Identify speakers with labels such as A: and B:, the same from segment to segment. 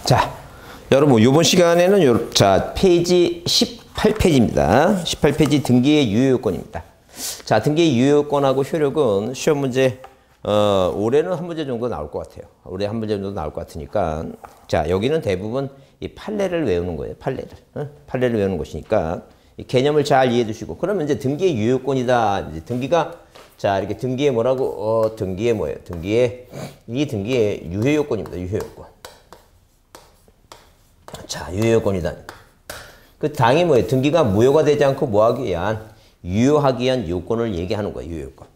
A: 자, 여러분 이번 시간에는 자 페이지 18페이지입니다. 18페이지 등기의 유효요건입니다. 자, 등기의 유효요건하고 효력은 시험 문제 올해는 한 문제 정도 나올 것 같아요. 올해 한 문제 정도 나올 것 같으니까 자, 여기는 대부분 이 판례를 외우는 거예요. 판례를. 판례를 외우는 것이니까 이 개념을 잘 이해해 두시고 그러면 이제 등기의 유효요건이다. 이제 등기가 자, 이렇게 등기에 뭐라고? 등기에 뭐예요? 이 등기의 유효요건입니다. 유효요건. 자, 유효요건이다. 그 당이 뭐예요? 등기가 무효가 되지 않고 뭐하기 위한 유효하기 위한 요건을 얘기하는 거예요. 유효요건.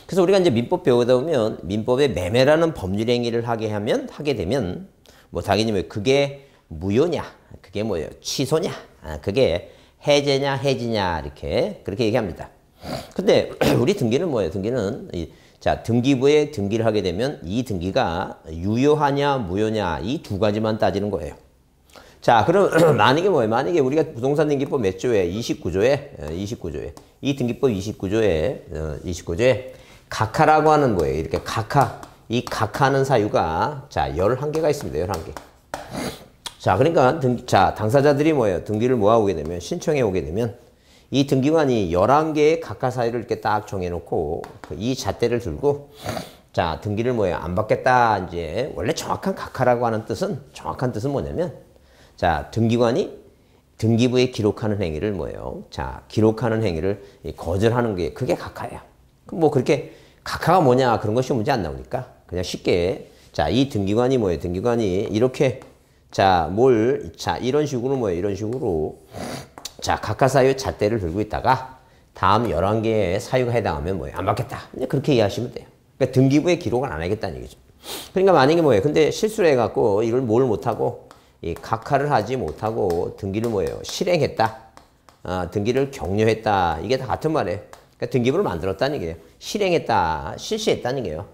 A: 그래서 우리가 이제 민법 배우다 보면 민법에 매매라는 법률 행위를 하게 되면 뭐 당연히 뭐 그게 무효냐? 그게 뭐예요? 취소냐? 그게 해제냐? 해지냐? 이렇게 그렇게 얘기합니다. 근데 우리 등기는 뭐예요? 등기는 자, 등기부에 등기를 하게 되면 이 등기가 유효하냐 무효냐 이 두 가지만 따지는 거예요. 자, 그럼 만약에 뭐예요? 만약에 우리가 부동산 등기법 몇 조에 29조에 이 등기법 29조에 각하라고 하는 거예요. 이렇게 이 각하는 사유가 자, 11개가 있습니다. 11개. 자, 그러니까 당사자들이 뭐예요? 등기를 오게 되면 신청해 오게 되면 이 등기관이 11개의 각하 사유를 이렇게 딱 정해놓고 이 잣대를 들고 자, 등기를 안 받겠다. 이제 원래 정확한 각하라고 하는 정확한 뜻은 뭐냐면 자, 등기관이 등기부에 기록하는 행위를 자, 기록하는 행위를 거절하는 게 그게 각하예요. 그럼 뭐 그렇게 각하가 뭐냐 그런 것이 문제 안 나오니까 그냥 쉽게 자, 이 등기관이 등기관이 이렇게 자, 이런 식으로 이런 식으로 자, 각하 사유의 잣대를 들고 있다가 다음 11개의 사유가 해당하면 안 받겠다. 이제 그렇게 이해하시면 돼요. 그러니까 등기부에 기록을 안 하겠다는 얘기죠. 그러니까 만약에 근데 실수를 해갖고 이걸 뭘 못하고 이 각하를 하지 못하고 등기를 실행했다. 등기를 격려했다. 이게 다 같은 말이에요. 그러니까 등기부를 만들었다는 얘기예요. 실행했다. 실시했다는 얘기예요.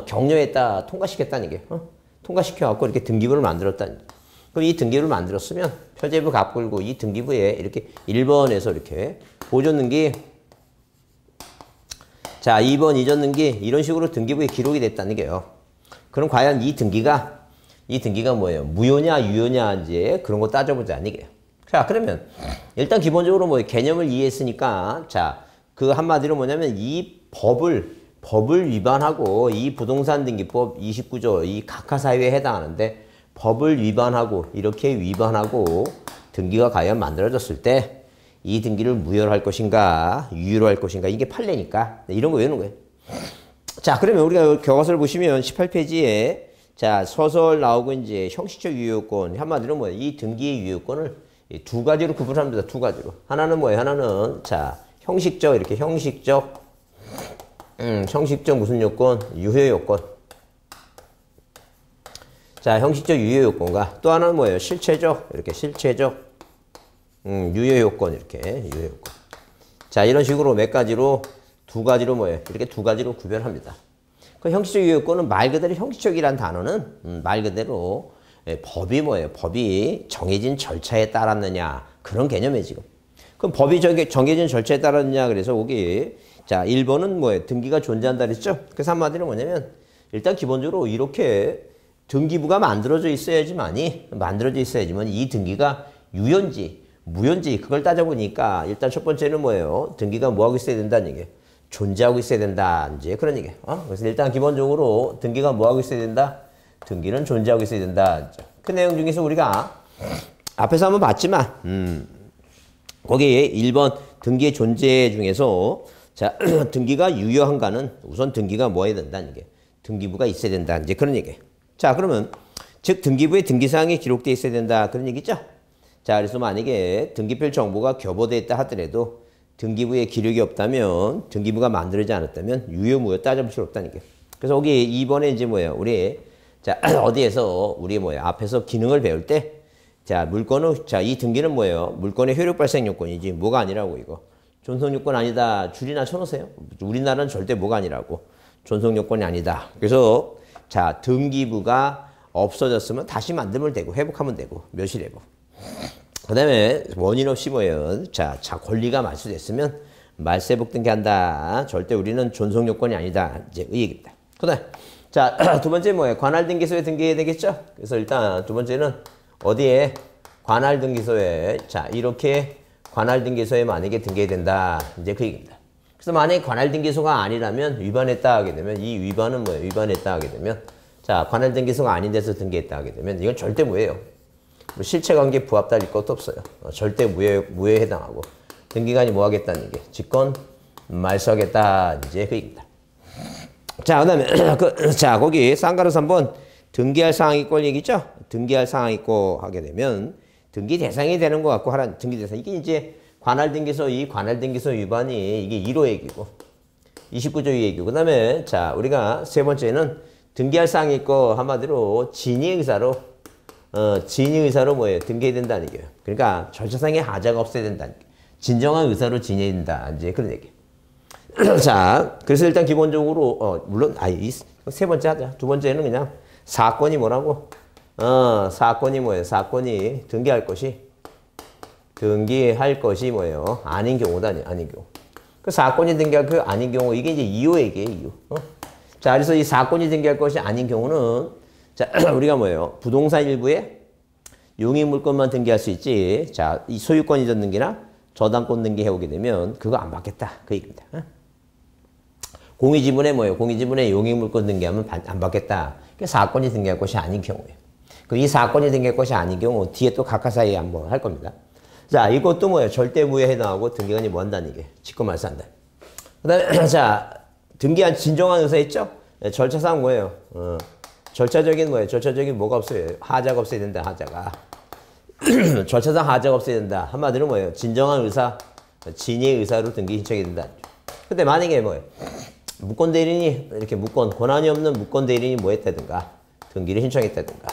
A: 격려했다. 통과시켰다는 얘기예요. 통과시켜갖고 이렇게 등기부를 만들었다는 얘기예요. 그럼 이 등기부를 만들었으면 표제부 갑굴고 이 등기부에 이렇게 1번에서 이렇게 보존등기 자, 2번 이전등기 이런 식으로 등기부에 기록이 됐다는 게요. 그럼 과연 이 등기가 뭐예요? 무효냐 유효냐 이제 그런 거 따져보자는 얘기예요. 자, 그러면 일단 기본적으로 개념을 이해했으니까 자, 그 한마디로 뭐냐면 이 법을 위반하고 이 부동산 등기법 29조 이 각하 사유에 해당하는데 법을 이렇게 위반하고 등기가 과연 만들어졌을 때 이 등기를 무효로 할 것인가 유효로 할 것인가 이게 판례니까 이런 거 외우는 거예요. 자, 그러면 우리가 교과서를 보시면 18페이지에 자, 서설 나오고 이제 형식적 유효요건 한마디로 이 등기의 유효요건을 두 가지로 구분합니다. 두 가지로. 하나는 하나는 자, 형식적 이렇게 형식적 무슨 요건? 유효요건. 자, 형식적 유효요건과 또 하나는 실체적 이렇게 실체적 유효요건 이렇게 유효요건. 자, 이런 식으로 몇 가지로 두 가지로 이렇게 두 가지로 구별합니다. 그 형식적 유효요건은 말 그대로 형식적이란 단어는 말 그대로 법이 정해진 절차에 따랐느냐 그런 개념이에요 지금. 그럼 법이 정해진 절차에 따랐느냐 그래서 거기 자, 1번은 등기가 존재한다 그랬죠. 그래서 한마디로 뭐냐면 일단 기본적으로 이렇게 등기부가 만들어져 있어야지만 이 등기가 유효인지 무효인지 그걸 따져보니까 일단 첫 번째는 등기가 뭐하고 있어야 된다는 얘기예요. 존재하고 있어야 된다. 이제 그런 얘기예요. 그래서 일단 기본적으로 등기가 뭐하고 있어야 된다? 등기는 존재하고 있어야 된다. 그 내용 중에서 우리가 앞에서 한번 봤지만 거기에 1번 등기의 존재 중에서 자, 등기가 유효한가는 우선 등기가 뭐 해야 된다는 얘기예요. 등기부가 있어야 된다. 이제 그런 얘기예요. 자, 그러면 즉 등기부에 등기사항이 기록되어 있어야 된다. 그런 얘기죠. 자, 그래서 만약에 등기필 정보가 교보되어 있다 하더라도 등기부에 기록이 없다면 등기부가 만들어지지 않았다면 유효 무효 따져볼 필요 없다는 얘기예요. 그래서 여기 2번에 이제 우리 자, 어디에서 우리 앞에서 기능을 배울 때 자, 물건은 자, 이 등기는 물건의 효력 발생 요건이지 뭐가 아니라고 이거. 존속 요건 아니다. 줄이나 쳐놓으세요. 우리나라는 절대 뭐가 아니라고. 존속 요건이 아니다. 그래서 자, 등기부가 없어졌으면 다시 만들면 되고 회복하면 되고 묘실회복. 그 다음에 원인 없이 자, 권리가 말소됐으면 말세복 등기한다. 절대 우리는 존속 요건이 아니다. 이제 이 얘기입니다. 그 다음에 자, 두 번째 뭐예요? 관할등기소에 등기해야 되겠죠? 그래서 일단 두 번째는 어디에? 관할등기소에. 자, 이렇게 관할등기소에 만약에 등기해야 된다. 이제 그 얘기입니다. 그래서 만약에 관할등기소가 아니라면 위반했다 하게 되면 이 위반은 뭐예요? 위반했다 하게 되면 자, 관할등기소가 아닌 데서 등기했다 하게 되면 이건 절대 무효예요. 뭐 실체관계 부합 달릴 것도 없어요. 절대 무효에 해당하고 등기관이 뭐 하겠다는 게 직권 말소하겠다. 이제 그 얘기입니다. 자, 그 다음에 자, 거기 쌍가루 3번 등기할 사항이 있고 얘기죠? 등기할 사항이 있고 하게 되면 등기 대상이 되는 것 같고 하라는 등기 대상. 이게 이제 관할등기소, 이 관할등기소 위반이 이게 1호 얘기고 29조 2 얘기고 그 다음에 자, 우리가 세 번째는 등기할 사항이 있고 한마디로 진위 의사로 뭐예요? 등기해야 된다는 얘기예요. 그러니까 절차상의 하자가 없어야 된다는 얘기예요. 진정한 의사로 지내야 된다. 이제 그런 얘기예요. 자, 그래서 일단 기본적으로 물론 이 세 번째 하자. 두 번째는 그냥 사건이 뭐라고? 사건이 뭐예요? 사건이 등기할 것이 뭐예요? 아닌 경우다. 아닌 경우. 그 사건이 등기할 그 아닌 경우 이게 이제 2호 얘기예요. 2호. 자, 그래서 이 사건이 등기할 것이 아닌 경우는 자, 우리가 뭐예요? 부동산 일부에 용익물권만 등기할 수 있지. 자, 이 소유권 이전 등기나 저당권 등기 해오게 되면 그거 안 받겠다. 그 얘기입니다. 공유지분에 뭐예요? 공유지분에 용익물권 등기하면 안 받겠다. 그게 사건이 등기할 것이 아닌 경우예요. 이 사건이 등기할 것이 아닌 경우 뒤에 또 각하 사이에 한번 할 겁니다. 자, 이것도 뭐예요? 절대 무효에 해당하고 등기관이 뭐 한다는 얘기예요? 직권 말소한다. 그 다음에 자, 등기한 진정한 의사 있죠? 절차상 뭐예요? 절차적인 뭐예요? 절차적인 뭐가 없어요? 하자가 없어야 된다. 하자가. 절차상 하자가 없어야 된다. 한마디로 뭐예요? 진정한 의사, 진의 의사로 등기 신청해야 된다. 근데 만약에 뭐예요? 무권 대리인이 이렇게 권한이 없는 무권 대리인이 뭐 했다든가 등기를 신청했다든가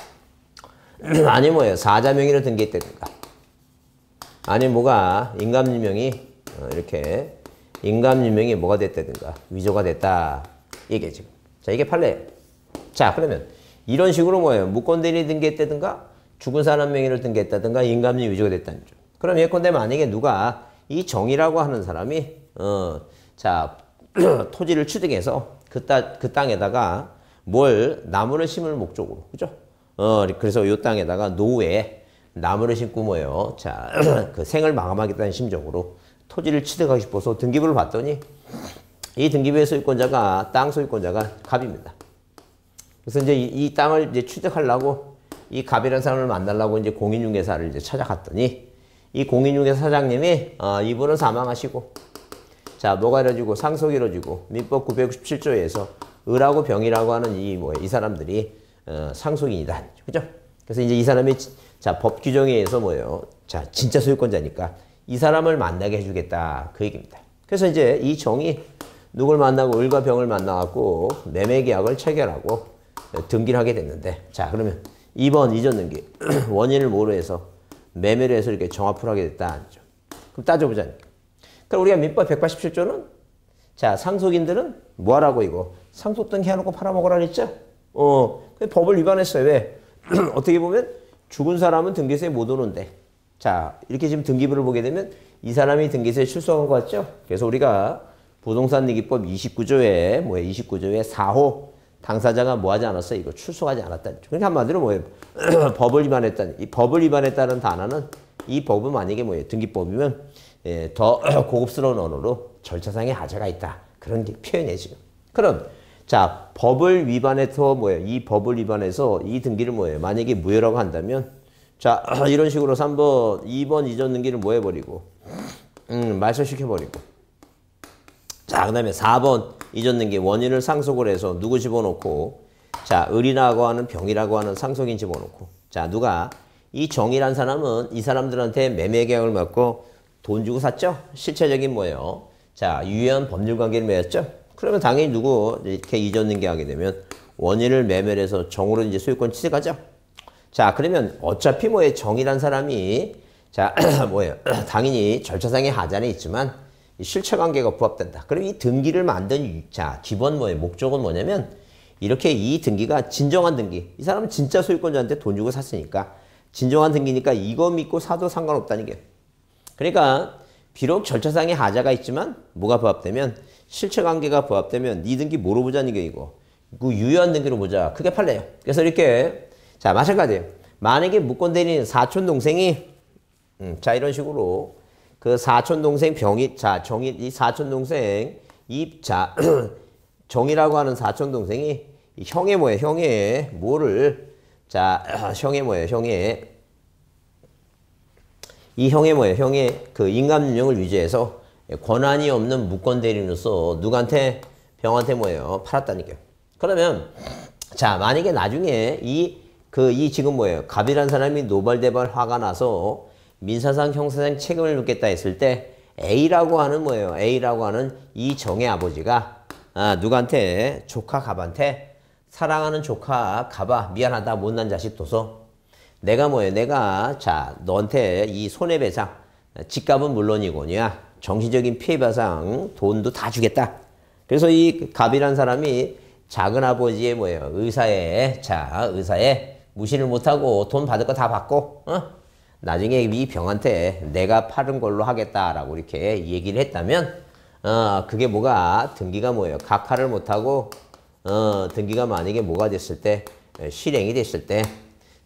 A: 아니 뭐예요? 사자 명의로 등기했다든가 아니 뭐가 인감유명이 이렇게 인감유명이 뭐가 됐다든가 위조가 됐다. 이게 지금. 자, 이게 판례예요. 자, 그러면 이런 식으로 뭐예요? 무권 대리인이 등기했다든가 죽은 사람 명의로 등기했다든가 인감유 위조가 됐다는 점. 그럼 예컨대 만약에 누가 이 정이라고 하는 사람이 자, 토지를 취득해서 그 땅에다가 뭘 나무를 심을 목적으로 그죠? 그래서 이 땅에다가 노후에 나무를 심고 뭐예요? 자, 그 생을 마감하겠다는 심정으로 토지를 취득하고 싶어서 등기부를 봤더니 이 등기부의 소유권자가 땅 소유권자가 갑입니다. 그래서 이제 이 땅을 이제 취득하려고 이 갑이라는 사람을 만나려고 이제 공인중개사를 이제 찾아갔더니 이 공인중개사 사장님이 이분은 사망하시고 자, 뭐가 이루어지고 상속이 이루어지고 민법 997조에서 을하고 병이라고 하는 이 사람들이 상속인이다. 그죠? 그래서 이제 이 사람이 자, 법 규정에 의해서 뭐예요? 자, 진짜 소유권자니까 이 사람을 만나게 해주겠다. 그 얘기입니다. 그래서 이제 이 정이 누굴 만나고 을과 병을 만나갖고 매매 계약을 체결하고 등기를 하게 됐는데 자, 그러면 2번 이전 등기 원인을 뭐로 해서 매매를 해서 이렇게 정합을 하게 됐다. 그럼 따져보자니까. 그럼 우리가 민법 187조는 자, 상속인들은 뭐 하라고 이거 상속 등기 해놓고 팔아먹으라 그랬죠? 법을 위반했어요. 왜? 어떻게 보면 죽은 사람은 등기소에 못 오는데 자, 이렇게 지금 등기부를 보게 되면 이 사람이 등기소에 출소한 것 같죠? 그래서 우리가 부동산등기법 29조에 29조에 4호 당사자가 뭐 하지 않았어요? 이거 출소하지 않았다는. 그러니까 한마디로 뭐예요? 법을 위반했다는. 이 법을 위반했다는 단어는 이 법은 만약에 뭐예요? 등기법이면 더 고급스러운 언어로 절차상의 하자가 있다. 그런 게 표현이에요, 지금. 그럼 자, 법을 위반해서 뭐예요? 이 법을 위반해서 이 등기를 뭐예요? 만약에 무효라고 한다면 자, 이런 식으로 3번, 2번 이전 등기를 뭐 해버리고 말소시켜버리고 자, 그 다음에 4번 이전 등기 원인을 상속을 해서 누구 집어넣고 자, 을이라고 하는 병이라고 하는 상속인 집어넣고 자, 누가 이 정이란 사람은 이 사람들한테 매매 계약을 맺고 돈 주고 샀죠? 실체적인 뭐예요? 자, 유효한 법률 관계를 맺었죠? 그러면 당연히 누구 이렇게 이전 등기하게 되면 원인을 매매를 해서 정으로 이제 소유권 취득하죠? 자, 그러면 어차피 뭐예요? 정이란 사람이 자, 뭐예요? 당연히 절차상의 하자는 있지만 실체 관계가 부합된다. 그럼 이 등기를 만든 자, 기본 뭐예요? 목적은 뭐냐면 이렇게 이 등기가 진정한 등기. 이 사람은 진짜 소유권자한테 돈 주고 샀으니까 진정한 등기니까 이거 믿고 사도 상관없다는 게. 그러니까 비록 절차상의 하자가 있지만 뭐가 부합되면 실체 관계가 부합되면 네 등기 뭐로 보자는 게 이거. 그 유효한 등기로 보자. 그게 판례예요. 그래서 이렇게 자 마찬가지예요. 만약에 무권 대리인 사촌 동생이 자 이런 식으로 그 사촌 동생 병이 자 정이 이 사촌 동생 이 자 정이라고 하는 사촌 동생이 형의 뭐예요? 형의 뭐를 자 형의 뭐예요? 형의 이 형의 뭐예요? 형의 그 인감윤령을 위조해서 권한이 없는 무권 대리인으로서 누구한테 병한테 뭐예요? 팔았다니까요. 그러면 자 만약에 나중에 이 지금 뭐예요? 갑이라는 사람이 노발대발 화가 나서 민사상 형사상 책임을 묻겠다 했을 때 A라고 하는 뭐예요? A라고 하는 이 정의 아버지가 누구한테 조카 갑한테 사랑하는 조카 갑아 미안하다 못난 자식 둬서 내가 뭐예요? 내가 자 너한테 이 손해배상 집값은 물론이거니와 정신적인 피해배상 돈도 다 주겠다. 그래서 이 갑이라는 사람이 작은 아버지의 뭐예요? 의사에 무시를 못하고 돈 받을 거 다 받고 나중에 이 병한테 내가 팔은 걸로 하겠다라고 이렇게 얘기를 했다면 그게 뭐가 등기가 뭐예요? 각하를 못하고 등기가 만약에 뭐가 됐을 때 실행이 됐을 때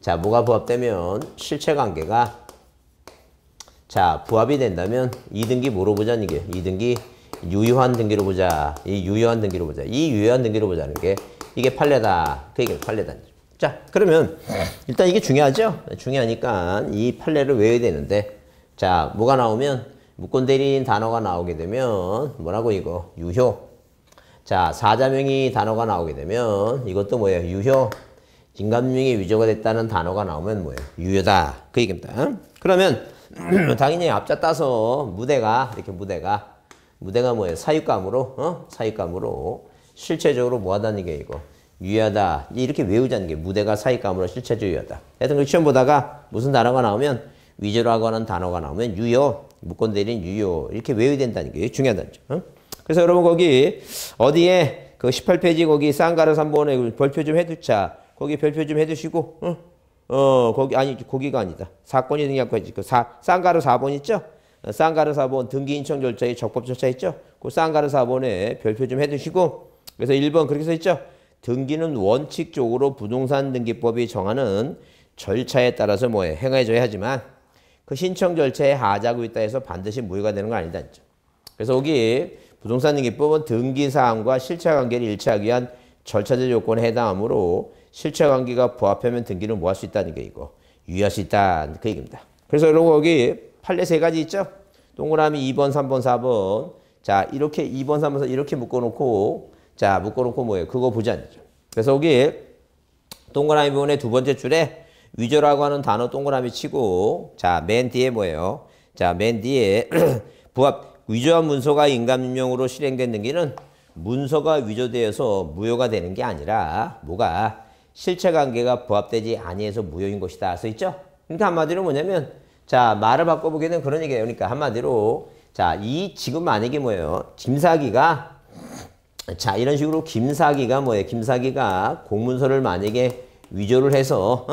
A: 자 뭐가 부합되면 실체관계가 자 부합이 된다면 이 등기 뭐로 보자는 게 이 등기 유효한 등기로 보자. 이 유효한 등기로 보자. 이 유효한 등기로 보자는 게 이게 판례다. 그 얘기는 판례다. 자 그러면 일단 이게 중요하죠. 중요하니까 이 판례를 외워야 되는데 자 뭐가 나오면 무권 대리인 단어가 나오게 되면 뭐라고 이거 유효. 자 사자명의 단어가 나오게 되면 이것도 뭐예요? 유효. 인감윤령이 위조가 됐다는 단어가 나오면 뭐예요? 유효다. 그 얘기입니다. 그러면 당연히 앞자 따서 무대가 이렇게 무대가 뭐예요? 사유감으로 사유감으로 실체적으로 뭐하다는 게 이거 유효하다. 이렇게 외우자는 게 무대가 사유감으로 실체적으로 유효하다. 하여튼 그 시험 보다가 무슨 단어가 나오면 위조라고 하는 단어가 나오면 유효, 무권 대리인 유효 이렇게 외워야 된다는 게 중요하다는 점. 그래서 여러분 거기 어디에 그 18페이지 거기 쌍가르 3번에 별표 좀 해두자. 거기 별표 좀 해두시고 거기 아니 거기가 아니다. 사건이 등기한거지. 그 쌍가르 4번 있죠? 쌍가르 4번 등기 인청 절차의 적법 절차 있죠? 그 쌍가르 4번에 별표 좀 해두시고 그래서 1번 그렇게 써 있죠? 등기는 원칙적으로 부동산 등기법이 정하는 절차에 따라서 뭐에 행해져야 하지만 그 신청 절차에 하자고 있다 해서 반드시 무효가 되는 건 아니다. 그래서 여기 부동산 등기법은 등기사항과 실체관계를 일치하기 위한 절차적 요건에 해당하므로 실체관계가 부합하면 등기는 뭐 할 수 있다는 게 이거 유효할 수 있다 그 얘기입니다. 그래서 여러분 여기 판례 3가지 있죠? 동그라미 2번, 3번, 4번 자 이렇게 2번, 3번, 4번 이렇게 묶어놓고 자 묶어놓고 뭐예요? 그거 보지 않죠. 그래서 여기 동그라미 부분의 두 번째 줄에 위조라고 하는 단어 동그라미 치고 자 맨 뒤에 뭐예요? 자 맨 뒤에 부합 위조한 문서가 인감윤령으로 실행된 등기는 문서가 위조되어서 무효가 되는 게 아니라 뭐가 실체관계가 부합되지 아니해서 무효인 것이다 써 있죠? 그러니까 한마디로 뭐냐면 자 말을 바꿔보게 되면 그런 얘기예요. 그러니까 한마디로 자 이 지금 만약에 뭐예요? 김사기가 자 이런 식으로 김사기가 뭐예요? 김사기가 공문서를 만약에 위조를 해서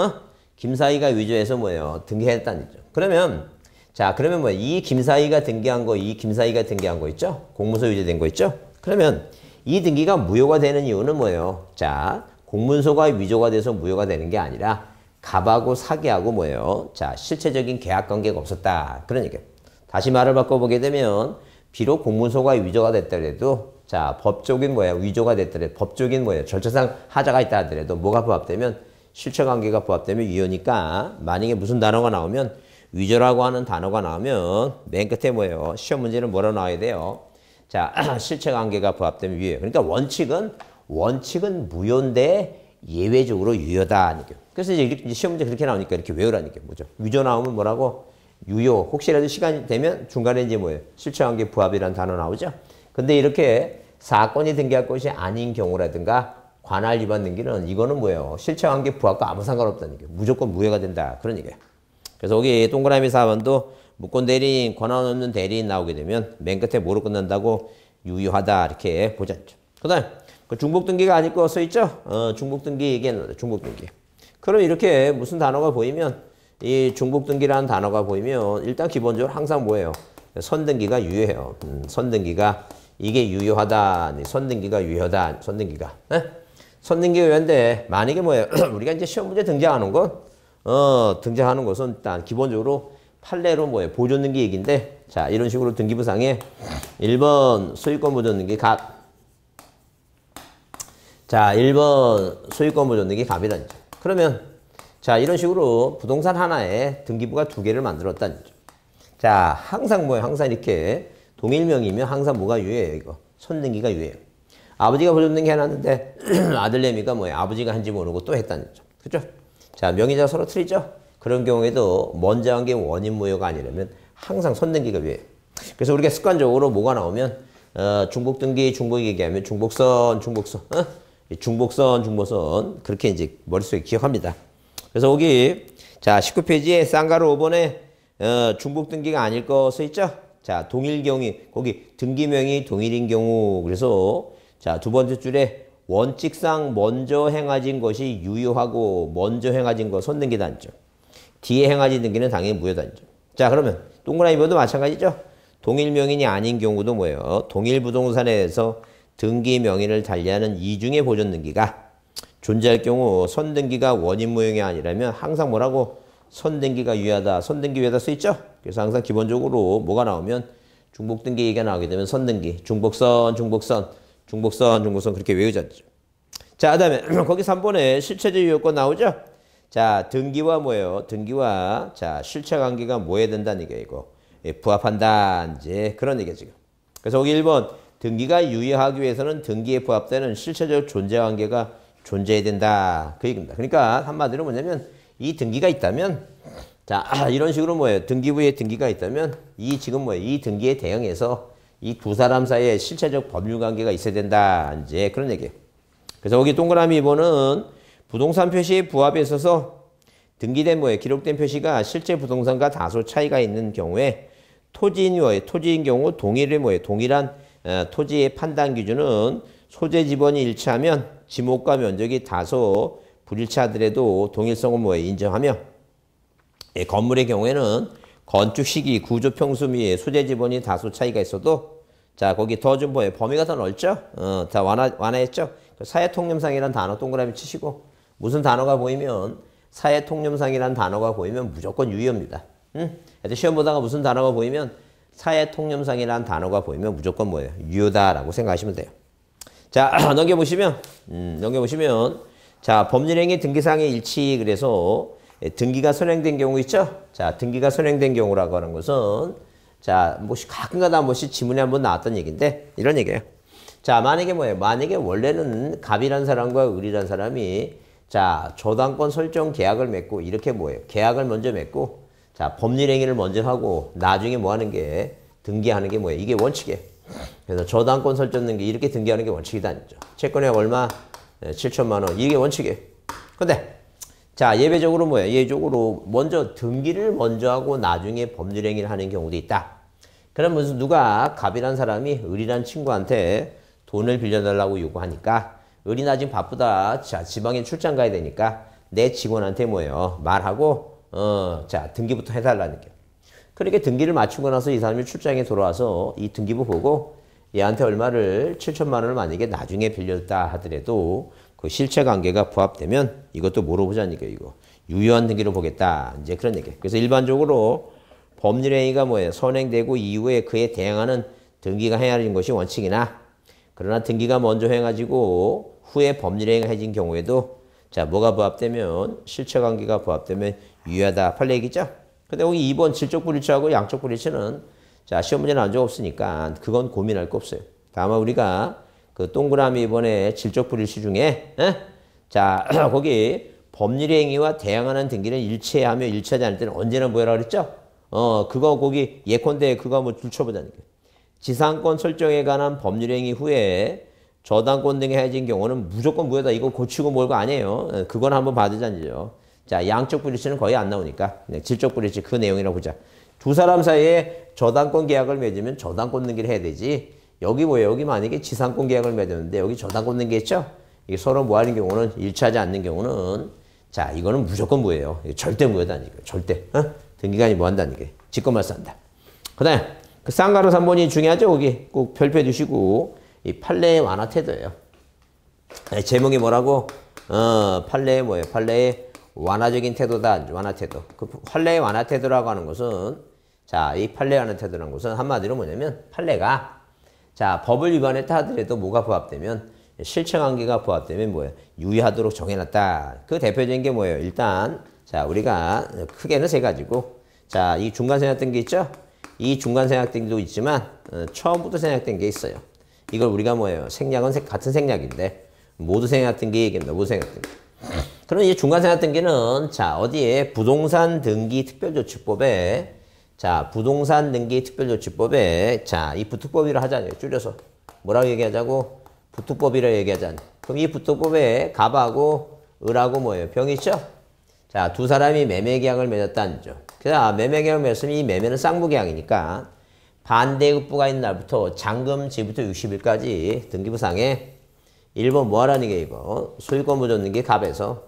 A: 김사기가 위조해서 뭐예요? 등기했다는 거죠. 그러면 자 그러면 뭐예요? 이 김사기가 등기한 거 이 김사기가 등기한 거 있죠? 공문서 위조된 거 있죠? 그러면 이 등기가 무효가 되는 이유는 뭐예요? 자 공문서가 위조가 돼서 무효가 되는 게 아니라 갑하고 사기하고 뭐예요? 자 실체적인 계약관계가 없었다. 그런 얘기예요. 다시 말을 바꿔보게 되면 비록 공문서가 위조가 됐더라도 자 법적인 뭐예요? 위조가 됐더라도 법적인 뭐예요? 절차상 하자가 있다 하더라도 뭐가 부합되면 실체관계가 부합되면 유효니까 만약에 무슨 단어가 나오면 위조라고 하는 단어가 나오면 맨 끝에 뭐예요? 시험 문제는 뭐라고 나와야 돼요? 자 실체관계가 부합되면 유효해요. 그러니까 원칙은 무효인데 예외적으로 유효다. 그래서 이제 시험 문제 그렇게 나오니까 이렇게 외우라니까 뭐죠? 위조 나오면 뭐라고? 유효. 혹시라도 시간이 되면 중간에 이제 뭐예요? 실체관계 부합이라는 단어 나오죠? 근데 이렇게 사건이 등기할 것이 아닌 경우라든가 관할 위반 등기는 이거는 뭐예요? 실체관계 부합과 아무 상관없다는 얘기예요. 무조건 무효가 된다. 그런 얘기예요. 그래서 여기 동그라미 4번도 무권 대리인, 권한 없는 대리인 나오게 되면 맨 끝에 뭐로 끝난다고? 유효하다. 이렇게 보자. 그 다음 그 중복등기가 아닐 거 써있죠? 중복등기 얘기했는데 중복등기. 그럼 이렇게 무슨 단어가 보이면 이 중복등기라는 단어가 보이면 일단 기본적으로 항상 뭐예요? 선등기가 유효해요. 선등기가 이게 유효하다. 선등기가 유효하다. 선등기가. 선등기가 유효한데 만약에 뭐예요? 우리가 이제 시험 문제 등장하는 것은 일단 기본적으로 판례로 뭐예요? 보존등기 얘기인데 자 이런 식으로 등기부상에 1번 소유권 보존등기 갑. 자 1번 소유권 보존등기 갑이라는 거죠. 그러면 자 이런 식으로 부동산 하나에 등기부가 두 개를 만들었다는 거죠. 자 항상 뭐예요? 항상 이렇게 동일명이면 항상 뭐가 유효해요? 이거 선등기가 유효해요. 아버지가 보존등기 해놨는데 아들내미가 뭐예요? 아버지가 한지 모르고 또 했다는 거죠. 그죠? 자 명의자 서로 틀리죠? 그런 경우에도 먼저 한 게 원인 무효가 아니라면 항상 선등기가 유효해요. 그래서 우리가 습관적으로 뭐가 나오면 중복등기 중복 얘기하면 중복선 그렇게 이제 머릿속에 기억합니다. 그래서 여기 자 19페이지에 쌍가루 5번에 중복등기가 아닐 거 써있죠? 자 동일 경위 거기 등기명이 동일인 경우 그래서 자 두 번째 줄에 원칙상 먼저 행하진 것이 유효하고 먼저 행하진 것 선등기단죠. 뒤에 행하진 등기는 당연히 무효단죠. 자 그러면 동그라미 번도 마찬가지죠. 동일 명인이 아닌 경우도 뭐예요? 동일 부동산에서 등기 명의를 달리하는 이중의 보존 등기가 존재할 경우 선등기가 원인 무효이 아니라면 항상 뭐라고? 선등기가 유효하다. 선등기 유효하다 써있죠? 그래서 항상 기본적으로 뭐가 나오면 중복등기 얘기가 나오게 되면 선등기 중복선 그렇게 외우자죠. 자, 그 다음에 거기 3번에 실체적 유효권 나오죠? 자, 등기와 뭐예요? 등기와 자 실체 관계가 뭐 해야 된다는 얘기예요, 이거. 예, 부합한다. 이제 그런 얘기죠, 지금. 그래서 거기 1번 등기가 유효하기 위해서는 등기에 부합되는 실체적 존재 관계가 존재해야 된다. 그 얘기입니다. 그러니까 한마디로 뭐냐면 이 등기가 있다면 자, 이런 식으로 뭐예요? 등기부에 등기가 있다면 이 지금 뭐예요? 이 등기에 대응해서 이 두 사람 사이에 실체적 법률 관계가 있어야 된다. 이제 그런 얘기예요. 그래서 여기 동그라미 2번은 부동산 표시에 부합에 있어서 등기된 뭐예요? 기록된 표시가 실제 부동산과 다소 차이가 있는 경우에 토지인 뭐예요? 토지인 경우 동일의 뭐예요? 동일한 토지의 판단 기준은 소재 지번이 일치하면 지목과 면적이 다소 불일치하더라도 동일성을 뭐예요? 인정하며 예, 건물의 경우에는 건축 시기, 구조 평수 및 소재 지번이 다소 차이가 있어도 자 거기 더 좀 뭐예요? 범위가 더 넓죠? 다 완화했죠? 사회통념상이라는 단어 동그라미 치시고 무슨 단어가 보이면 사회통념상이라는 단어가 보이면 무조건 유효입니다. 시험 보다가 무슨 단어가 보이면 사회통념상이라는 단어가 보이면 무조건 뭐예요? 유효다라고 생각하시면 돼요. 자 넘겨보시면 자 법률행위 등기사항의 일치 그래서 등기가 선행된 경우 있죠? 자 등기가 선행된 경우라고 하는 것은 자 뭐 가끔가다 한 번씩 지문에 한번 나왔던 얘기인데 이런 얘기예요. 자 만약에 뭐예요? 만약에 원래는 갑이란 사람과 을이란 사람이 자 저당권 설정 계약을 맺고 이렇게 뭐예요? 계약을 먼저 맺고 자 법률행위를 먼저 하고 나중에 뭐 하는 게 등기하는 게 뭐예요? 이게 원칙이에요. 그래서 저당권 설정 등기 이렇게 등기하는 게 원칙이다. 채권에 얼마? 7천만 원 이게 원칙이에요. 근데 자 예외적으로 뭐예요? 예외적으로 먼저 등기를 먼저 하고 나중에 법률행위를 하는 경우도 있다. 그러면 누가 갑이란 사람이 을이란 친구한테 돈을 빌려달라고 요구하니까 을이 나 지금 바쁘다. 자 지방에 출장 가야 되니까 내 직원한테 뭐예요? 말하고 자 등기부터 해달라는 게. 그렇게 등기를 마치고 나서 이 사람이 출장에 돌아와서 이 등기부 보고 얘한테 얼마를 7천만 원을 만약에 나중에 빌렸다 하더라도 그 실체 관계가 부합되면 이것도 뭐로 보자는 얘기예요. 이거 유효한 등기로 보겠다. 이제 그런 얘기예요. 그래서 일반적으로 법률행위가 뭐예요? 선행되고 이후에 그에 대응하는 등기가 행해진 것이 원칙이나 그러나 등기가 먼저 행해지고 후에 법률행위가 해진 경우에도 자 뭐가 부합되면 실체 관계가 부합되면 유효하다. 판례 얘기죠. 근데 여기 2번 질적 불일치하고 양적 불일치는 자 시험 문제는 안 적 없으니까 그건 고민할 거 없어요. 다만 우리가 그 동그라미 이번에 질적 불일치 중에 자 거기 법률의 행위와 대항하는 등기를 일치하며 일치하지 않을 때는 언제나 뭐라 그랬죠? 그거 거기 예컨대 그거 한번 줄쳐보자니까. 지상권 설정에 관한 법률의 행위 후에 저당권 등에 해진 경우는 무조건 무효다. 이거 고치고 뭘거 아니에요. 그건 한번 봐두자니죠. 자 양적 불일치는 거의 안 나오니까 그냥 질적 불일치 그 내용이라고 보자. 두 사람 사이에 저당권 계약을 맺으면 저당권 등기를 해야 되지. 여기 뭐예요? 여기 만약에 지상권 계약을 맺었는데 여기 저당권 등기 했죠? 이게 서로 뭐 하는 경우는 일치하지 않는 경우는 자 이거는 무조건 무효예요. 절대 무효다는 얘기예요. 절대. 등기가 아니 뭐 한다는 얘기예요. 직권말소한다. 그 다음에 그 쌍가루 3번이 중요하죠? 거기 꼭 별표해 두시고 이 판례의 완화 태도예요. 제목이 뭐라고? 판례의 뭐예요? 판례의 완화적인 태도다. 완화 태도. 그 판례의 완화 태도라고 하는 것은 자, 이 판례의 완화 태도라는 것은 한마디로 뭐냐면 판례가 자, 법을 위반했다 하더라도 뭐가 부합되면 실체관계가 부합되면 뭐예요? 유의하도록 정해놨다. 그 대표적인 게 뭐예요? 일단 자, 우리가 크게는 세 가지고 자, 이 중간 생략된 게 있죠? 이 중간 생략된 게 있지만 처음부터 생략된 게 있어요. 이걸 우리가 뭐예요? 생략은 같은 생략인데 모두 생략된 게 얘기합니다. 모두 생략된 게. 그럼 이 중간 생략된 게는 자, 어디에? 부동산 등기 특별조치법에 자, 부동산 등기 특별조치법에 자, 이 부특법이라 하잖아요. 줄여서. 뭐라고 얘기하자고? 부특법이라 얘기하잖아요. 그럼 이 부특법에 갑하고 을하고 뭐예요? 병이 있죠? 자, 두 사람이 매매계약을 맺었다는 점. 자, 매매계약을 맺었으면 이 매매는 쌍무계약이니까 반대급부가 있는 날부터 잔금 지부터 60일까지 등기부상에 1번 뭐 하라는 게 이거? 소유권 보존 등기 갑에서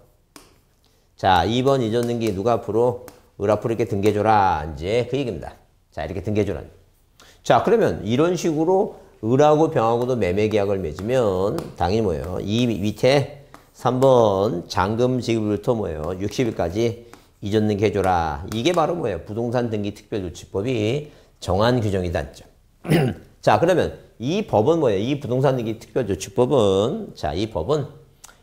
A: 자, 2번 이전 등기 누가 앞으로? 을 앞으로 이렇게 등기해줘라. 이제 그 얘기입니다. 자, 이렇게 등기해줘라. 자, 그러면 이런 식으로 을하고 병하고도 매매계약을 맺으면 당연히 뭐예요? 이 밑에 3번 잔금 지급부터 뭐예요? 60일까지 이전 등기 해줘라. 이게 바로 뭐예요? 부동산 등기 특별조치법이 정한 규정이다. 자, 그러면 이 법은 뭐예요? 이 부동산 등기 특별조치법은 자, 이 법은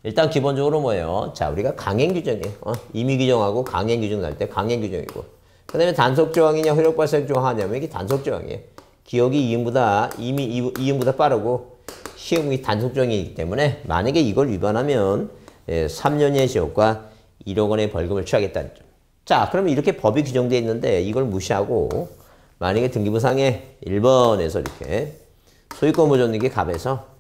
A: 일단 기본적으로 뭐예요? 자, 우리가 강행 규정이에요. 임의 규정하고 강행 규정 날 때 강행 규정이고. 그 다음에 단속 조항이냐 효력 발생 조항이냐면 이게 단속 조항이에요. 기억이 이응보다 빠르고 시행이 단속 조항이기 때문에 만약에 이걸 위반하면 3년의 징역과 1억 원의 벌금을 취하겠다는 점. 자, 그러면 이렇게 법이 규정되어 있는데 이걸 무시하고 만약에 등기부상에 1번에서 이렇게 소유권 보존 등기 갑에서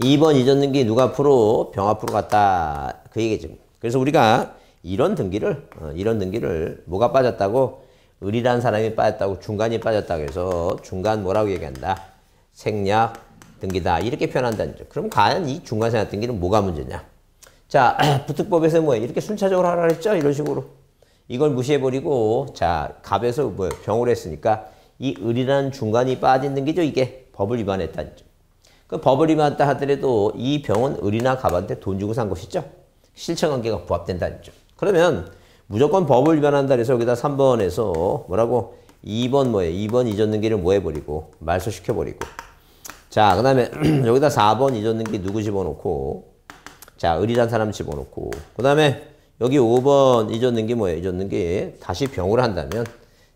A: 2번 이전 등기 누가 앞으로 병 앞으로 갔다. 그 얘기죠. 그래서 우리가 이런 등기를 뭐가 빠졌다고? 을이라는 사람이 빠졌다고 중간이 빠졌다고 해서 중간 뭐라고 얘기한다? 생략 등기다. 이렇게 표현한다는 점. 그럼 과연 이 중간 생략 등기는 뭐가 문제냐? 자, 부특법에서 뭐예요? 이렇게 순차적으로 하라 그랬죠? 이런 식으로. 이걸 무시해버리고 자, 갑에서 뭐예요? 병을 했으니까 이 을이라는 중간이 빠진 등기죠. 이게 법을 위반했다는 점. 그 법을 위반했다 하더라도 이 병은 을이나 갑한테 돈 주고 산 것이죠. 실체관계가 부합된다는 점. 그러면 무조건 법을 위반한다 그래서 여기다 3번에서 뭐라고? 2번 뭐예요? 2번 이전 등기를 뭐 해버리고 말소시켜버리고 자, 그 다음에 여기다 4번 이전 등기 누구 집어넣고 자, 을이란 사람 집어넣고 그 다음에 여기 5번 이전 등기 뭐예요? 이전 등기 다시 병을 한다면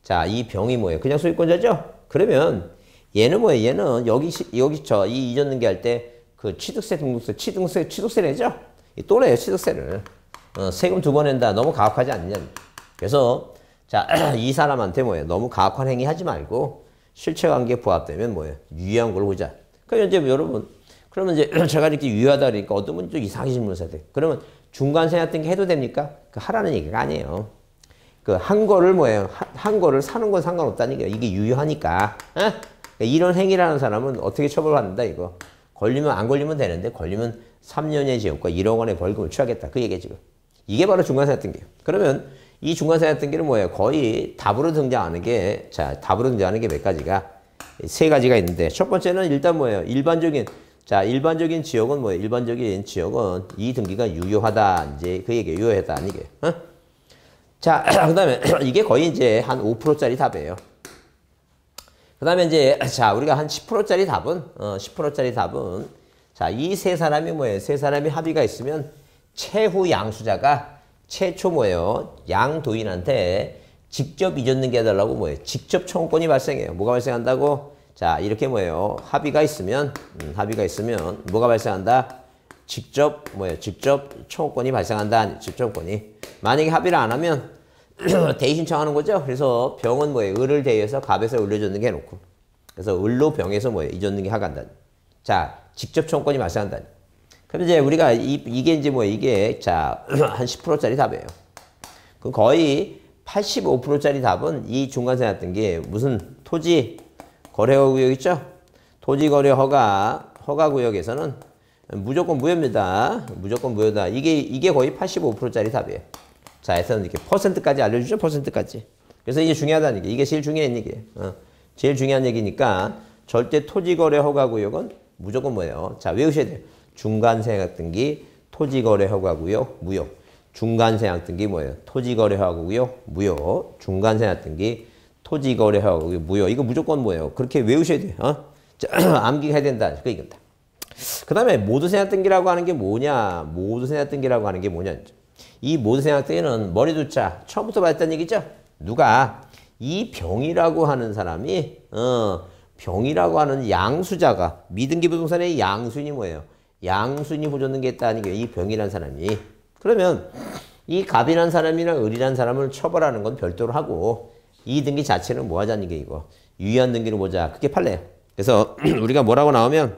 A: 자, 이 병이 뭐예요? 그냥 소유권자죠? 그러면 얘는 뭐예요? 얘는 여기 이 이전 등기 할 때 그 취득세 등록세 취득세 내죠? 또 내요 취득세를 세금 2번 낸다. 너무 가혹하지 않느냐? 그래서 자, 이 사람한테 뭐예요? 너무 가혹한 행위 하지 말고 실체관계에 부합되면 뭐예요? 유의한 걸 보자. 그러면 이제 여러분 그러면 이제 제가 이렇게 유의하다 그러니까 어떤 분이 좀 이상하게 질문을 해야 돼. 그러면 중간 생략 등기 해도 됩니까? 그 하라는 얘기가 아니에요. 그 한 거를 뭐예요? 한 거를 사는 건 상관없다는 얘기예요. 이게 유효하니까. 이런 행위라는 사람은 어떻게 처벌받는다 이거. 걸리면 안 걸리면 되는데 걸리면 3년의 징역과 1억 원의 벌금을 취하겠다. 그 얘기예요 지금. 이게 바로 중간생략 등기예요. 그러면 이 중간생략 등기는 뭐예요? 거의 답으로 등장하는 게 자, 답으로 등장하는 게 몇 가지가? 3가지가 있는데 첫 번째는 일단 뭐예요? 일반적인 지역은 뭐예요? 일반적인 지역은 이 등기가 유효하다. 이제 그 얘기예요. 유효하다. 이게. 자, 그 다음에 이게 거의 이제 한 5%짜리 답이에요. 그 다음에 이제, 자, 우리가 한 10%짜리 답은, 10%짜리 답은, 자, 이 세 사람이 뭐예요? 세 사람이 합의가 있으면 최후 양수자가 최초 뭐예요? 양도인한테 직접 이전 등기 해달라고 뭐예요? 직접 청구권이 발생해요. 뭐가 발생한다고? 자, 이렇게 뭐예요? 합의가 있으면 뭐가 발생한다? 직접 뭐예요? 직접 청구권이 발생한다. 직접 청구권이. 만약에 합의를 안 하면 대의 신청하는 거죠. 그래서 병은 뭐예요? 을을 대해서 갑에서 을려줬는게 해놓고. 그래서 을로 병에서 뭐예요? 이줬는게 하간다. 자, 직접 청구권이 발생한다. 그럼 이제 우리가 이게 이제 뭐예요? 이게 자, 한 10%짜리 답이에요. 그 거의 85%짜리 답은 이 중간생략 등기 무슨 토지 거래허가 구역 있죠? 토지 거래 허가 구역에서는 무조건 무효입니다. 무조건 무효다. 이게 거의 85%짜리 답이에요. 자, 그래서 이렇게 퍼센트까지 알려주죠. 퍼센트까지. 그래서 이게 중요하다는 얘기. 이게 제일 중요한 얘기예요. 제일 중요한 얘기니까 절대 토지 거래 허가 구역은 무조건 뭐예요? 자, 외우셔야 돼요. 중간생략등기 토지거래허가고요. 무효. 중간생략등기 뭐예요? 토지거래허가고요. 무효. 중간생략등기 토지거래허가고요. 무효. 이거 무조건 뭐예요? 그렇게 외우셔야 돼요. 자, 암기해야 된다. 그 얘기입니다. 그 다음에 모두생략등기라고 하는 게 뭐냐? 모두생략등기라고 하는 게 뭐냐? 이 모두생략등기는 머리 두자 처음부터 봤다는 얘기죠? 누가? 이 병이라고 하는 사람이 병이라고 하는 양수자가 미등기 부동산의 양수인이 뭐예요? 양수인이 보존등기 했다는 게 이 병이라는 사람이. 그러면 이 갑이라는 사람이랑 을이라는 사람을 처벌하는 건 별도로 하고 이 등기 자체는 뭐 하자는 게 이거 유의한 등기로 보자. 그게 판례예요. 그래서 우리가 뭐라고 나오면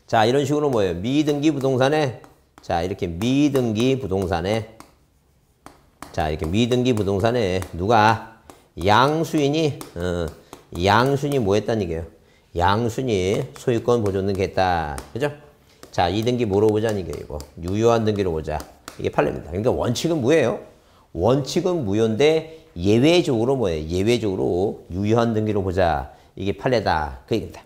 A: 자 이런 식으로 뭐예요? 미등기 부동산에 자 이렇게 미등기 부동산에 자 이렇게 미등기 부동산에 누가 양수인이 양수인이 뭐 했다는 얘기예요? 양수인이 소유권 보존등기 했다. 그죠? 자, 이 등기 뭐로 보자는 얘기예요? 이거. 유효한 등기로 보자. 이게 판례입니다. 그러니까 원칙은 무예요. 원칙은 무효인데 예외적으로 뭐예요? 예외적으로 유효한 등기로 보자. 이게 판례다. 그 얘기입니다.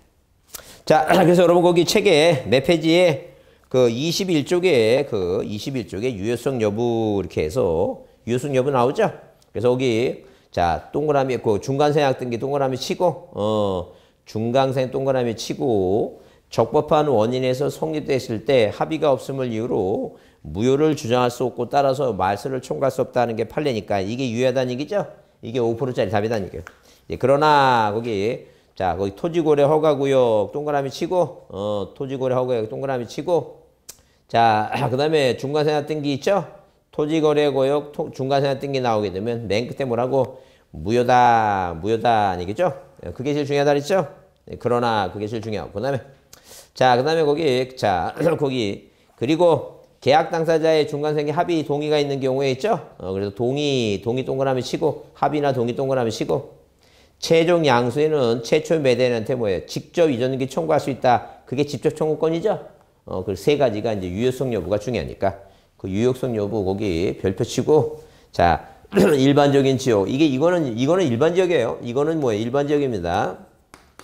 A: 자, 그래서 여러분 거기 책에 몇 페이지에 그 21쪽에 그 21쪽에 유효성 여부 이렇게 해서 유효성 여부 나오죠? 그래서 거기 자, 동그라미 그 중간생략 등기 동그라미 치고 중간생 동그라미 치고 적법한 원인에서 성립됐을 때 합의가 없음을 이유로 무효를 주장할 수 없고 따라서 말소를 청구할 수 없다는 게 판례니까 이게 유효하다는 얘기죠? 이게 5%짜리 답이다는 얘기예요. 예, 그러나 거기 자 거기 토지거래 허가구역 동그라미 치고 토지거래 허가구역 동그라미 치고 자 그다음에 중간생략 등기 있죠? 토지거래구역 중간생략 등기 나오게 되면 맨 끝에 뭐라고 무효다 무효다 얘기죠? 그게 제일 중요하다 그랬죠? 그러나 그게 제일 중요하고 그다음에 자 그다음에 거기 자 거기 그리고 계약 당사자의 중간생계 합의 동의가 있는 경우에 있죠? 그래서 동의 동그라미 치고 합의나 동의 동그라미 치고 최종 양수에는 최초 매대인한테 뭐예요? 직접 이전등기 청구할 수 있다. 그게 직접 청구권이죠? 그 세 가지가 이제 유효성 여부가 중요하니까 그 유효성 여부 거기 별표 치고 자 일반적인 지역 이거는 일반 지역이에요. 이거는 뭐예요? 일반 지역입니다.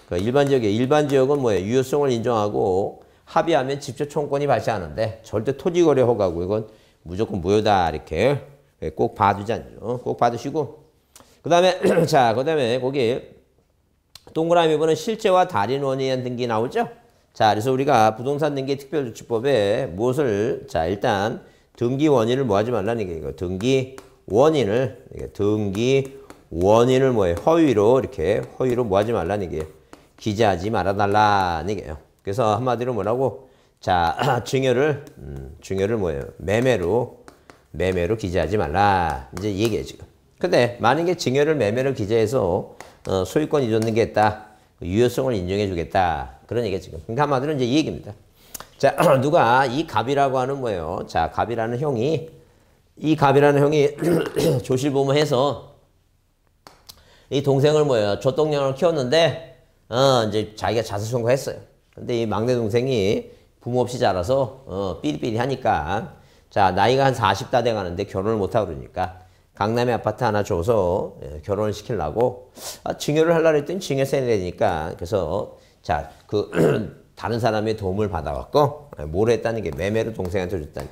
A: 그 일반 지역은 뭐예요? 유효성을 인정하고 합의하면 직접 청구권이 발생하는데 절대 토지거래 허가고 이건 무조건 무효다 이렇게 꼭 봐두자죠. 꼭 봐두시고 그다음에 자 그다음에 거기 동그라미 번은 실제와 다른 원인에 등기 나오죠? 자 그래서 우리가 부동산 등기 특별조치법에 무엇을 자 일단 등기 원인을 뭐 하지 말라는 게 이거 등기 원인을 뭐예요? 허위로 뭐 하지 말라는 게 기재하지 말아달라는 얘기예요. 그래서 한마디로 뭐라고? 자, 증여를 뭐예요? 매매로 기재하지 말라. 이제 이 얘기예요, 지금. 근데 만약에 증여를 매매로 기재해서 소유권 이전등기 했다. 유효성을 인정해 주겠다. 그런 얘기예요, 지금. 그러니까 한마디로 이제 이 얘기입니다. 자, 누가 이 갑이라고 하는 뭐예요? 자, 갑이라는 형이 조실부모해서 이 동생을 뭐예요? 조똥냥을 키웠는데 이제 자기가 자살 청구했어요. 근데 이 막내 동생이 부모 없이 자라서 삐리삐리 하니까 자 나이가 한 40다 돼 가는데 결혼을 못 하고 그러니까 강남에 아파트 하나 줘서 결혼을 시키려고 증여를 하려고 했더니 증여세 내야 되니까 그래서 자 그 다른 사람의 도움을 받아갖고 뭘 했다는 게 매매로 동생한테 줬다니.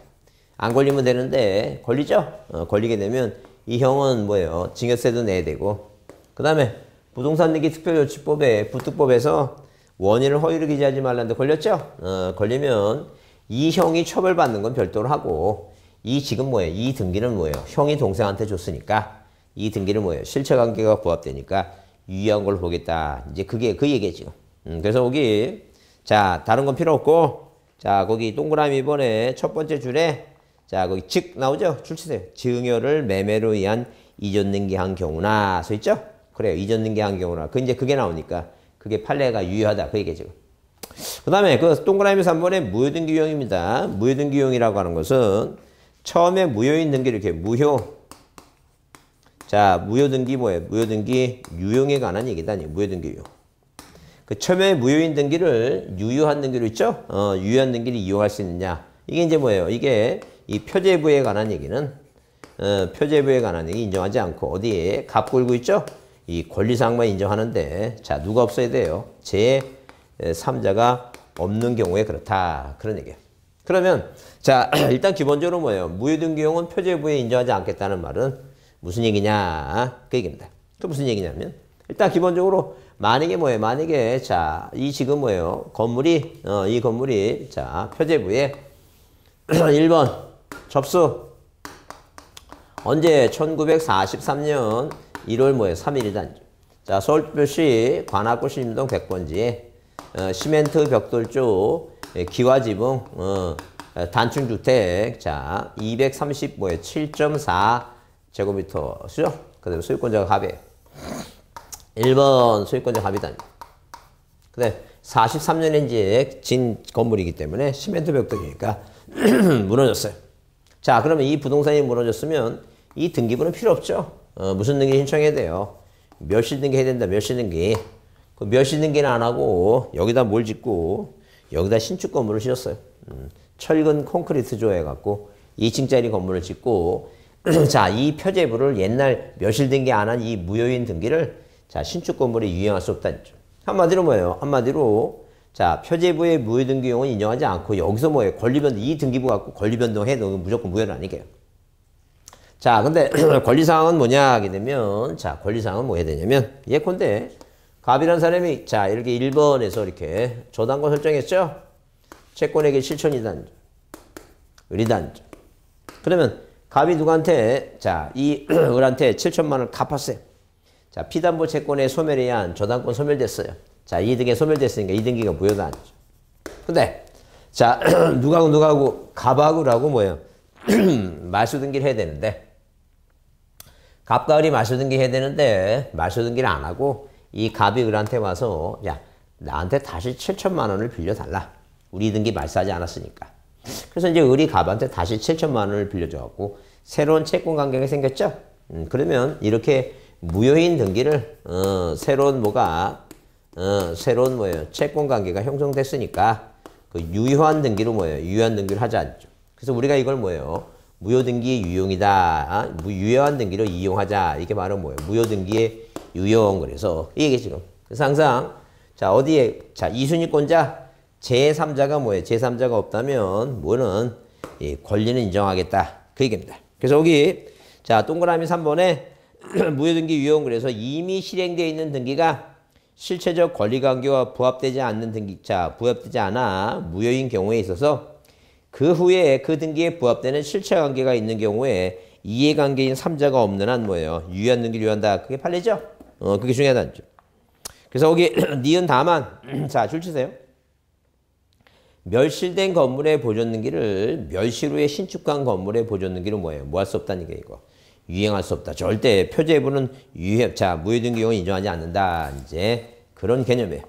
A: 안 걸리면 되는데 걸리죠? 걸리게 되면 이 형은 뭐예요? 증여세도 내야 되고 그 다음에 부동산 등기 특별조치법에 부특법에서 원인을 허위로 기재하지 말라는데 걸렸죠? 걸리면 이 형이 처벌받는 건 별도로 하고 이 지금 뭐예요? 이 등기는 뭐예요? 형이 동생한테 줬으니까 이 등기는 뭐예요? 실체관계가 부합되니까 유의한 걸로 보겠다. 이제 그게 그 얘기예요 지금. 그래서 거기 자 다른 건 필요 없고 자 거기 동그라미 번에 첫 번째 줄에 자 거기 즉 나오죠? 출치세요. 증여를 매매로 의한 이전 등기한 경우나 써 있죠? 그래요. 이전 등기한 경우나 그 이제 그게 나오니까 그게 판례가 유효하다. 그 얘기죠. 그 다음에 그 동그라미 3번에 무효등기 유형입니다. 무효등기 유형이라고 하는 것은 처음에 무효인 등기를 이렇게 자 무효등기 뭐예요? 무효등기 유형에 관한 얘기다. 무효등기 유형. 그 처음에 무효인 등기를 유효한 등기로 있죠? 유효한 등기를 이용할 수 있느냐. 이게 이제 뭐예요? 이게 이 표제부에 관한 얘기는 표제부에 관한 얘기 인정하지 않고 어디에 갑골고 있죠? 이 권리사항만 인정하는데 자 누가 없어야 돼요? 제3자가 없는 경우에 그렇다. 그런 얘기예요. 그러면 자 일단 기본적으로 뭐예요? 무효등기용은 표제부에 인정하지 않겠다는 말은 무슨 얘기냐? 그 얘기입니다. 그 무슨 얘기냐면 일단 기본적으로 만약에 뭐예요? 만약에 자 이 지금 뭐예요? 건물이 이 건물이 자 표제부에 1번 접수 언제 1943년 1월 뭐예요? 3일이다. 자 서울특별시 관악구 신림동 100번지에 시멘트 벽돌조 기와지붕 단층주택 자 230 뭐예요? 7.4 제곱미터죠? 그다음에 소유권자가 갑이에요. 1번 소유권자 갑이다. 근데 43년에 이제 진 건물이기 때문에 시멘트 벽돌이니까 무너졌어요. 자 그러면 이 부동산이 무너졌으면 이 등기부는 필요 없죠. 무슨 등기 신청해야 돼요? 멸실 등기 해야 된다. 멸실 등기. 그 멸실 등기는 안 하고 여기다 뭘 짓고 여기다 신축 건물을 지었어요. 철근 콘크리트 조해갖고 2층짜리 건물을 짓고 자 이 표제부를 옛날 멸실 등기 안 한 이 무효인 등기를 자 신축 건물에 유용할 수 없다는 점. 한마디로 뭐예요? 한마디로 자 표제부의 무효 등기용은 인정하지 않고 여기서 뭐예요? 권리변동 이 등기부 갖고 권리변동 해도 무조건 무효는 아니게요. 자 근데 권리사항은 뭐냐 하게 되면 자 권리사항은 뭐 해야 되냐면 예컨대 갑이라는 사람이 자 이렇게 1번에서 이렇게 저당권 설정했죠? 채권액의 실천이단 을이단 그러면 갑이 누구한테 자 이 을한테 7천만 원을 갚았어요. 자 피담보 채권의 소멸에 의한 저당권 소멸됐어요. 자 이등에 소멸됐으니까 이등기가 무효다. 근데 자 누가하고 갑하고라고 뭐예요? 말소등기를 해야 되는데 갑과 을이 말소등기 해야 되는데 말소등기를 안 하고 이 갑이 을한테 와서 야 나한테 다시 7천만 원을 빌려달라. 우리 등기 말소하지 않았으니까. 그래서 이제 을이 갑한테 다시 7천만 원을 빌려줘갖고 새로운 채권 관계가 생겼죠. 그러면 이렇게 무효인 등기를 새로운 뭐가 새로운 뭐예요? 채권 관계가 형성됐으니까 그 유효한 등기로 뭐예요? 유효한 등기를 하자. 그래서 우리가 이걸 뭐예요? 무효등기 유용이다. 유효한 등기를 이용하자. 이게 바로 뭐예요? 무효등기의 유용. 그래서 이게 지금. 그래서 항상 자 어디에 자 이순위권자 제3자가 뭐예요? 제3자가 없다면 뭐는 이 권리는 인정하겠다. 그 얘기입니다. 그래서 여기 자 동그라미 3번에 무효등기 유용 그래서 이미 실행되어 있는 등기가 실체적 권리관계와 부합되지 않는 등기 자 부합되지 않아 무효인 경우에 있어서 그 후에 그 등기에 부합되는 실체관계가 있는 경우에 이해관계인 3자가 없는 한 뭐예요? 유효한 등기를 유효한다. 그게 판례죠? 그게 중요하다는 점. 그래서 거기 니은 다만 자 줄 치세요. 멸실된 건물의 보존 등기를 멸실 후에 신축한 건물의 보존 등기는 뭐예요? 뭐 할 수 없다는 게 이거. 유행할 수 없다. 절대 표제부는 자 무효 등기용은 인정하지 않는다. 이제 그런 개념이에요.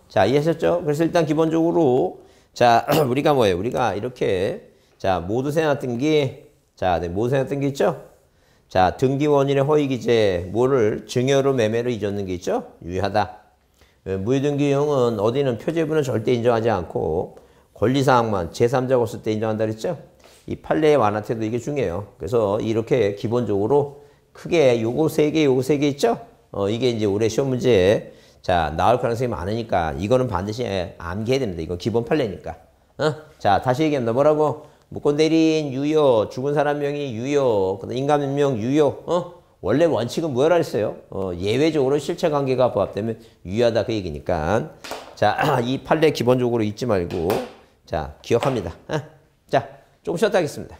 A: 자 이해하셨죠? 그래서 일단 기본적으로 자 우리가 뭐예요? 우리가 이렇게 자 모두 세납 등기 자 네, 모두 세납 등기 있죠? 자 등기 원인의 허위 기재 뭐를 증여로 매매로 잊었는 게 있죠? 유효하다. 무효 등기용은 어디는 표제부는 절대 인정하지 않고 권리사항만 제3자가 없을 때 인정한다 그랬죠? 이 판례의 완화태도 이게 중요해요. 그래서 이렇게 기본적으로 크게 요거 세 개, 요거 세 개 있죠? 이게 이제 올해 시험 문제에 자 나올 가능성이 많으니까 이거는 반드시 암기해야 됩니다. 이거 기본 판례니까. 자 다시 얘기합니다. 뭐라고? 무권 대리인 유효, 죽은 사람 명의 유효, 인감명 유효. 원래 원칙은 뭐라 했어요? 예외적으로 실체관계가 부합되면 유효하다 그 얘기니까. 자 이 판례 기본적으로 잊지 말고 자 기억합니다. 자 조금 쉬었다 하겠습니다.